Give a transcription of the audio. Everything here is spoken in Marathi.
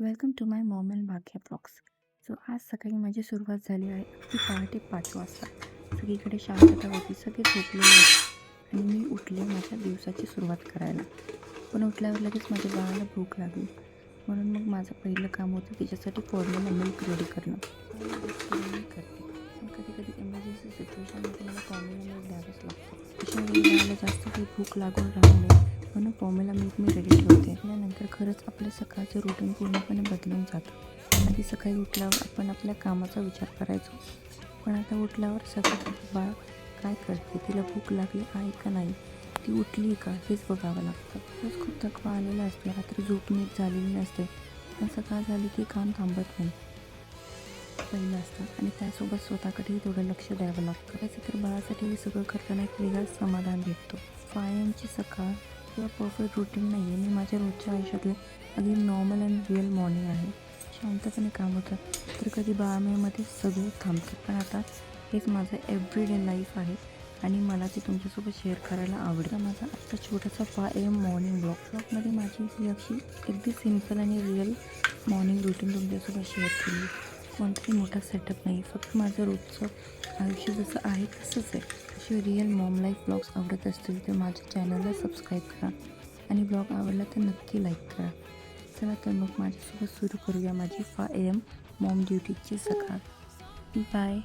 Welcome to my mom and Bhagya blogs. So आज सकाळी माझी सुरुवात झाली आहे अगदी पहाटे 5 वाजता. सगळीकडे शांतता होती, सगळे झोपलेले होते आणि मी उठले माझ्या दिवसाची सुरुवात करायला. पण उठल्यावर लगेच माझ्या बाळाला भूक लागली. म्हणून मग माझं पहिलं काम होतं तिच्यासाठी फोडलेलं मिल्क रेडी करणं. मी करते, पण कधी कधी इमर्जन्सी सिच्युएशनमध्ये मला फॉर्म्युला मिल्क द्यावंच लागतं. अशा वेळी बाळाला जास्त काही भूक लागून राहू नये म्हणून फॉर्म्युला मिल्क मी रेडी ठेवते. त्यानंतर खरंच आपलं सकाळचं रुटीन पूर्णपणे बदलून जातं. आधी सकाळी उठल्यावर आपण आपल्या कामाचा विचार करायचो, पण आता उठल्यावर सगळं बाळ काय करते, तिला भूक लागली आहे का नाही, ती उठली का, हेच बघावं लागतं. रोज खूप थकवा आलेला असतो, रात्री झोप नीट झालेली नसते, पण सकाळ झाली की काम थांबत नाही पहिलं असतं आणि त्यासोबत स्वतःकडेही थोडं लक्ष द्यावं लागतं. त्याचं तर बाळासाठी हे सगळं करताना एक वेगळंच समाधान भेटतो. 5 सकाळ किंवा परफेक्ट रुटीन नाही आहे. मी माझ्या रोजच्या आयुष्यातले अगदी नॉर्मल अँड रिअल मॉर्निंग आहे. शांतपणे काम होतं, तर कधी बाळामेमध्ये सगळं थांबतं. पण आता हेच माझं एव्हरीडे लाईफ आहे आणि मला ते तुमच्यासोबत शेअर करायला आवडेल. माझा आजचा छोटासा 5 AM मॉर्निंग ब्लॉगमध्ये माझी ही अशी अगदी सिम्पल आणि रिअल मॉर्निंग रुटीन तुमच्यासोबत शेअर केली. कोणताही मोठा सेटअप नाही, फक्त माझं रोजचं आयुष्य जसं आहे तसंच आहे. असे रिअल मॉम लाईफ ब्लॉग्स आवडत असतील तर माझ्या चॅनलला सबस्क्राईब करा आणि ब्लॉग आवडला तर नक्की लाईक करा. चला तर मग माझ्यासोबत सुरू करूया माझी 5 AM मॉम ड्युटीची सकाळ. बाय.